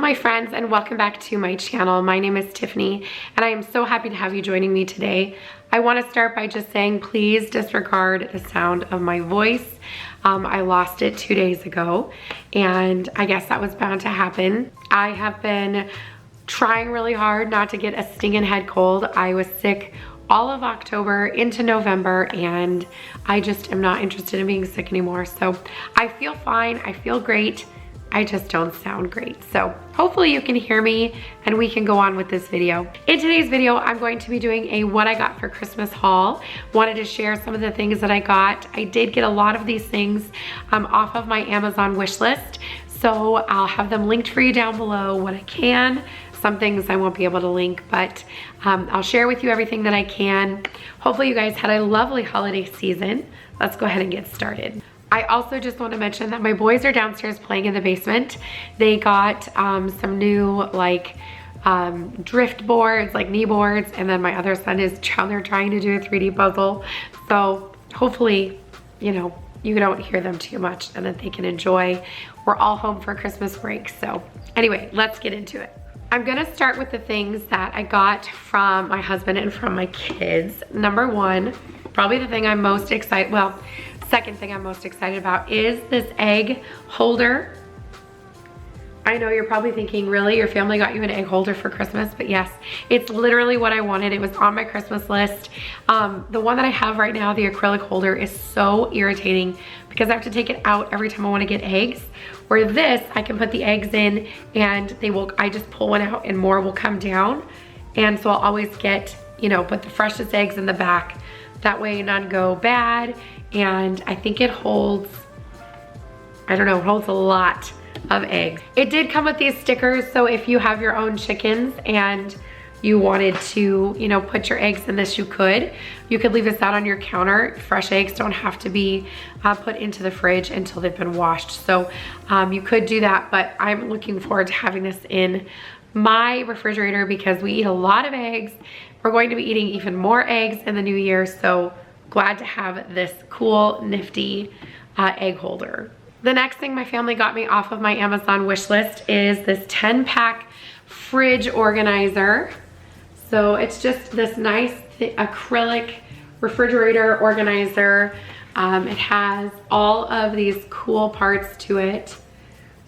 my friends, and welcome back to my channel. My name is Tiffany and I am so happy to have you joining me today. I want to start by just saying please disregard the sound of my voice. I lost it 2 days ago and I guess that was bound to happen. I have been trying really hard not to get a stinging head cold. I was sick all of October into November and I just am not interested in being sick anymore. So I feel fine, I feel great. I just don't sound great. So hopefully you can hear me and we can go on with this video. In today's video, I'm going to be doing a what I got for Christmas haul. Wanted to share some of the things that I got. I did get a lot of these things off of my Amazon wish list. So I'll have them linked for you down below what I can. Some things I won't be able to link, but I'll share with you everything that I can. Hopefully you guys had a lovely holiday season. Let's go ahead and get started. I also just want to mention that my boys are downstairs playing in the basement. They got some new drift boards, like knee boards, and then my other son is down there trying to do a 3D puzzle. So hopefully, you know, you don't hear them too much and that they can enjoy. We're all home for Christmas break. So anyway, let's get into it. I'm gonna start with the things that I got from my husband and from my kids. Number one, probably the thing I'm most excited, well, second thing I'm most excited about is this egg holder. I know you're probably thinking, really? Your family got you an egg holder for Christmas? But yes, it's literally what I wanted. It was on my Christmas list. The one that I have right now, the acrylic holder, is so irritating because I have to take it out every time I want to get eggs. Where this, I can put the eggs in and they will, I just pull one out and more will come down. And so I'll always get, you know, put the freshest eggs in the back. That way none go bad. And I think it holds, I don't know, it holds a lot of eggs. It did come with these stickers, so if you have your own chickens and you wanted to, you know, put your eggs in this, you could. You could leave this out on your counter. Fresh eggs don't have to be put into the fridge until they've been washed. So you could do that, but I'm looking forward to having this in my refrigerator because we eat a lot of eggs. We're going to be eating even more eggs in the new year, so glad to have this cool, nifty egg holder. The next thing my family got me off of my Amazon wish list is this 10-pack fridge organizer. So it's just this nice acrylic refrigerator organizer. It has all of these cool parts to it.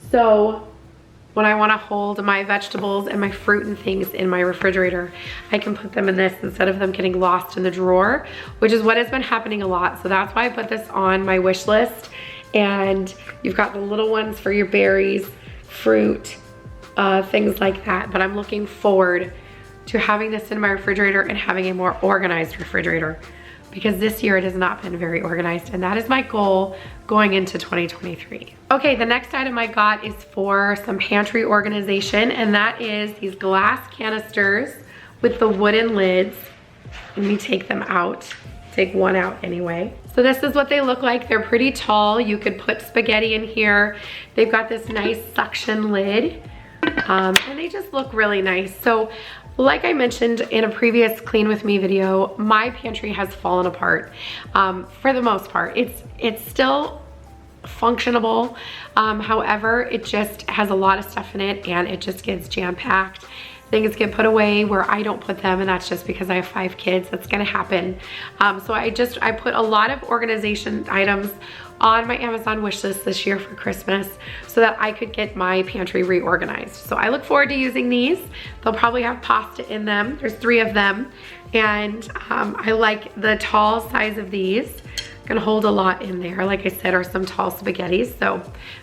So when I want to hold my vegetables and my fruit and things in my refrigerator, I can put them in this instead of them getting lost in the drawer, which is what has been happening a lot. So that's why I put this on my wish list. And you've got the little ones for your berries, fruit, things like that. But I'm looking forward to having this in my refrigerator and having a more organized refrigerator because this year it has not been very organized, and that is my goal going into 2023. Okay, the next item I got is for some Pantry Organization, and that is these glass canisters with the wooden lids. Let me take them out. Take one out anyway. So this is what they look like. They're pretty tall. You could put spaghetti in here. They've got this nice suction lid, and they just look really nice. So like I mentioned in a previous Clean With Me video, my pantry has fallen apart for the most part. It's still functionable. However, it just has a lot of stuff in it and it just gets jam-packed. Things get put away where I don't put them, and that's just because I have 5 kids. That's gonna happen. So I put a lot of organization items on my Amazon wish list this year for Christmas so that I could get my pantry reorganized. So I look forward to using these. They'll probably have pasta in them. There's 3 of them. And I like the tall size of these. Gonna hold a lot in there, like I said, or some tall spaghettis. So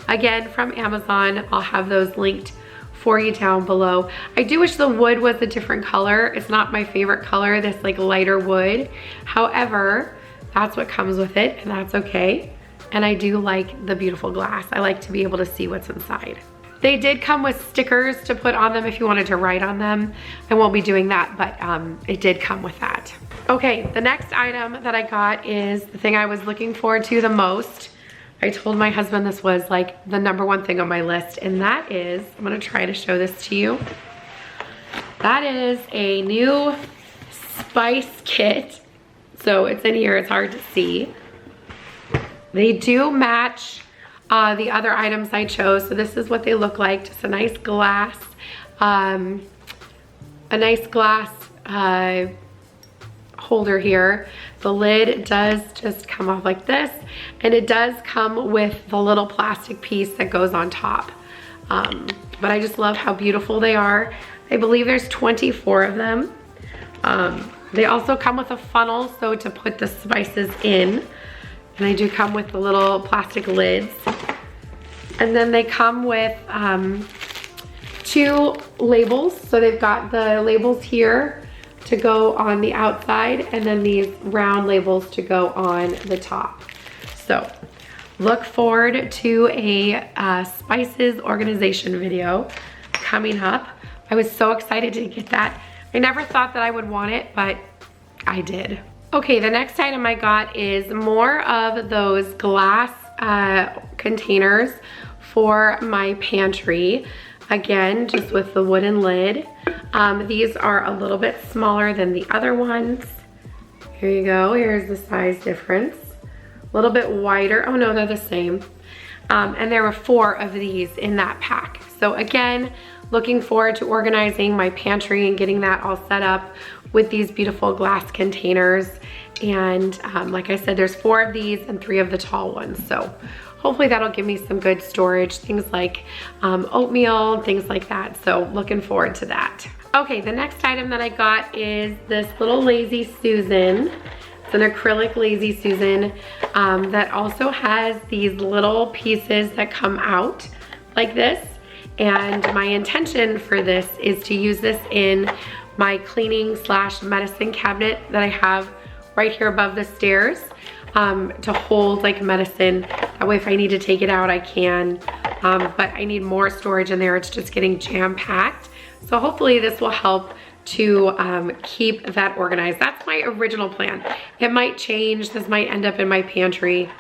again, from Amazon, I'll have those linked for you down below. I do wish the wood was a different color. It's not my favorite color, this like lighter wood. However, that's what comes with it, and that's okay. And I do like the beautiful glass. I like to be able to see what's inside. They did come with stickers to put on them if you wanted to write on them. I won't be doing that, but it did come with that. Okay, the next item that I got is the thing I was looking forward to the most. I told my husband this was like the #1 thing on my list, and that is, I'm gonna try to show this to you. That is a new spice kit. So it's in here, it's hard to see. They do match the other items I chose. So this is what they look like, just a nice glass, holder here. The lid does just come off like this, and it does come with the little plastic piece that goes on top. But I just love how beautiful they are. I believe there's 24 of them. They also come with a funnel, so to put the spices in. And they do come with the little plastic lids. And then they come with 2 labels. So they've got the labels here to go on the outside, and then these round labels to go on the top. So look forward to a spices organization video coming up. I was so excited to get that. I never thought that I would want it, but I did. Okay, the next item I got is more of those glass containers for my pantry. Again, just with the wooden lid. These are a little bit smaller than the other ones. Here you go, here's the size difference. A little bit wider, oh no, they're the same. And there were 4 of these in that pack. So again, looking forward to organizing my pantry and getting that all set up with these beautiful glass containers. And like I said, there's 4 of these and 3 of the tall ones. So hopefully that'll give me some good storage, things like oatmeal, things like that. So looking forward to that. Okay, the next item that I got is this little Lazy Susan. It's an acrylic Lazy Susan that also has these little pieces that come out like this. And my intention for this is to use this in my cleaning / medicine cabinet that I have right here above the stairs to hold like medicine. That way if I need to take it out, I can. But I need more storage in there. It's just getting jam-packed. So hopefully this will help to keep that organized. That's my original plan. It might change. This might end up in my pantry.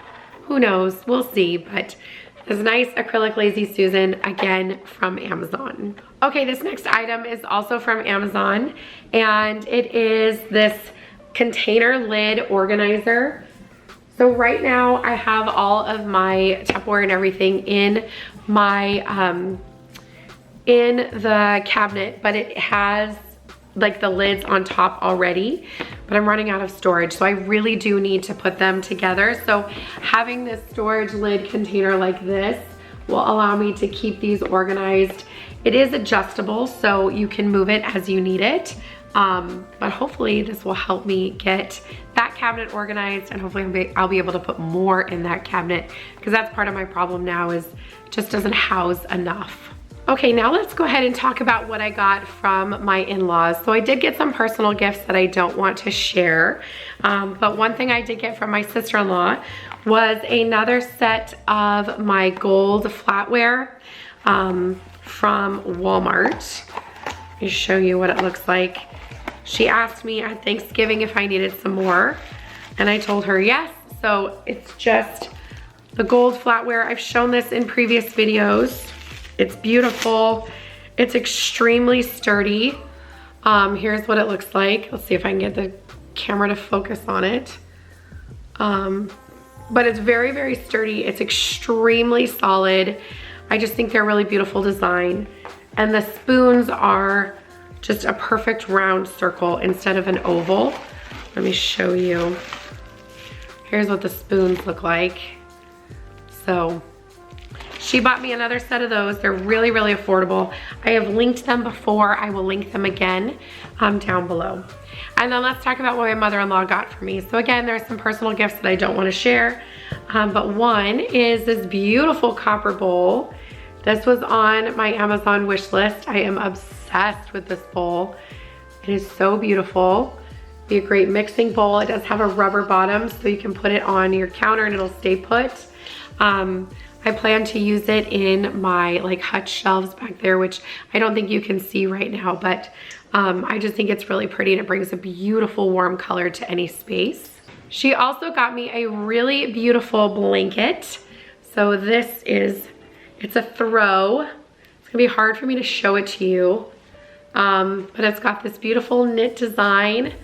Who knows? We'll see. But this nice acrylic Lazy Susan, again, from Amazon. Okay, this next item is also from Amazon, and it is this container lid organizer. So right now I have all of my Tupperware and everything in my, in the cabinet, but it has like the lids on top already, but I'm running out of storage. So I really do need to put them together. So having this storage lid container like this will allow me to keep these organized. It is adjustable, so you can move it as you need it. But hopefully this will help me get that cabinet organized, and hopefully I'll be able to put more in that cabinet, because that's part of my problem now, is it just doesn't house enough. Okay, now let's go ahead and talk about what I got from my in-laws. So I did get some personal gifts that I don't want to share, but one thing I did get from my sister-in-law was another set of my gold flatware from Walmart. Let me show you what it looks like. She asked me at Thanksgiving if I needed some more, and I told her yes. So it's just the gold flatware. I've shown this in previous videos. It's beautiful. It's extremely sturdy. Here's what it looks like. Let's see if I can get the camera to focus on it. But it's very, very sturdy. It's extremely solid. I just think they're a really beautiful design. And the spoons are just a perfect round circle instead of an oval. Let me show you. Here's what the spoons look like. So she bought me another set of those. They're really, really affordable. I have linked them before. I will link them again down below. And then let's talk about what my mother-in-law got for me. So again, there's some personal gifts that I don't want to share. But one is this beautiful copper bowl. This was on my Amazon wish list. I am obsessed with this bowl. It is so beautiful. Be a great mixing bowl. It does have a rubber bottom, so you can put it on your counter and it'll stay put. I plan to use it in my like hutch shelves back there, which I don't think you can see right now, but I just think it's really pretty and it brings a beautiful warm color to any space. She also got me a really beautiful blanket. So this is, it's a throw. It's gonna be hard for me to show it to you, but it's got this beautiful knit design,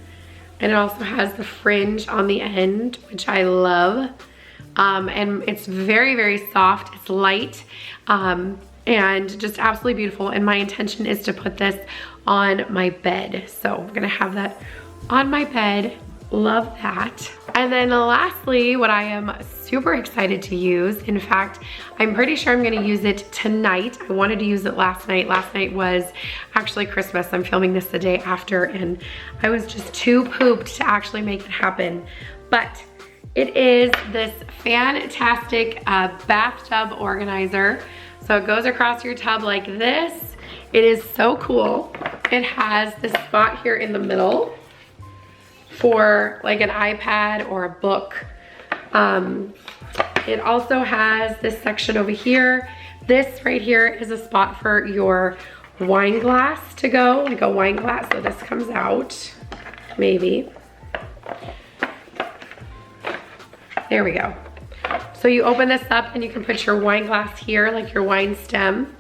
and it also has the fringe on the end, which I love. and it's very, very soft. It's light, and just absolutely beautiful. And my intention is to put this on my bed. So I'm gonna have that on my bed. Love that. And then lastly, what I am super excited to use, in fact, I'm pretty sure I'm gonna use it tonight. I wanted to use it last night. Last night was actually Christmas. I'm filming this the day after, and I was just too pooped to actually make it happen. But it is this fantastic bathtub organizer. So it goes across your tub like this. It is so cool. It has this spot here in the middle for like an iPad or a book. It also has this section over here. This right here is a spot for your wine glass to go, like a wine glass. So this comes out, maybe. There we go. So you open this up and you can put your wine glass here, like your wine stem,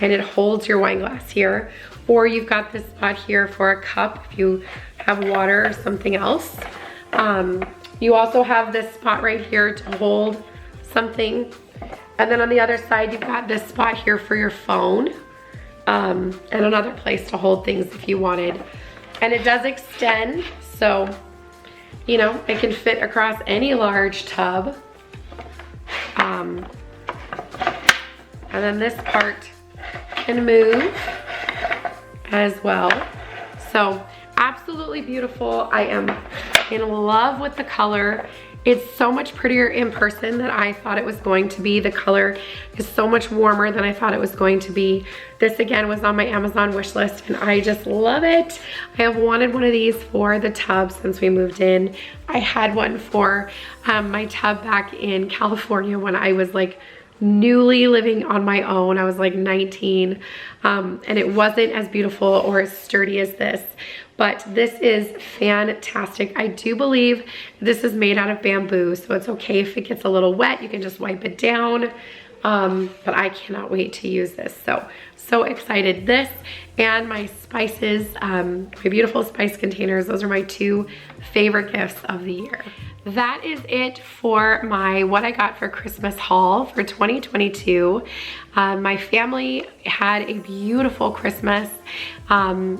and it holds your wine glass here. Or you've got this spot here for a cup if you have water or something else. You also have this spot right here to hold something. And then on the other side, you've got this spot here for your phone, and another place to hold things if you wanted. And it does extend, so you know, it can fit across any large tub. And then this part can move as well. So absolutely beautiful. I am in love with the color. It's so much prettier in person than I thought it was going to be. The color is so much warmer than I thought it was going to be. This again was on my Amazon wish list and I just love it. I have wanted one of these for the tub since we moved in. I had one for my tub back in California when I was like newly living on my own. I was like 19, and it wasn't as beautiful or as sturdy as this. But this is fantastic. I do believe this is made out of bamboo, so it's okay if it gets a little wet. You can just wipe it down. But I cannot wait to use this. So excited. This and my spices, my beautiful spice containers. Those are my two favorite gifts of the year. That is it for my what I got for Christmas haul for 2022. My family had a beautiful Christmas.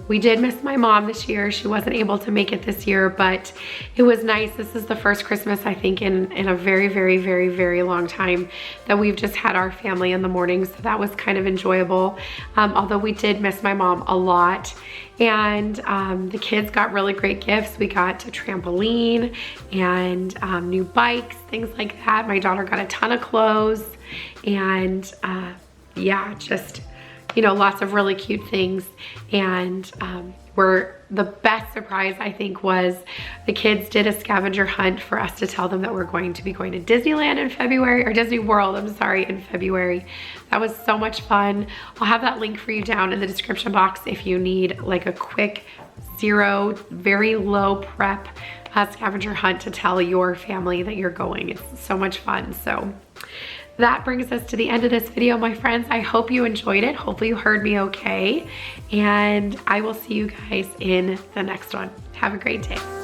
We did miss my mom this year. She wasn't able to make it this year, but it was nice. This is the first Christmas I think in a very, very, very, very long time that we've just had our family in the morning. So that was kind of enjoyable. Although we did miss my mom a lot. And the kids got really great gifts. We got a trampoline and new bikes, things like that. My daughter got a ton of clothes and yeah, just, you know, lots of really cute things. And the best surprise I think was the kids did a scavenger hunt for us to tell them that we're going to be going to Disneyland in February, or Disney World, I'm sorry, in February. That was so much fun. I'll have that link for you down in the description box if you need like a quick zero, very low prep scavenger hunt to tell your family that you're going. It's so much fun. So that brings us to the end of this video, my friends. I hope you enjoyed it. Hopefully you heard me okay. And I will see you guys in the next one. Have a great day.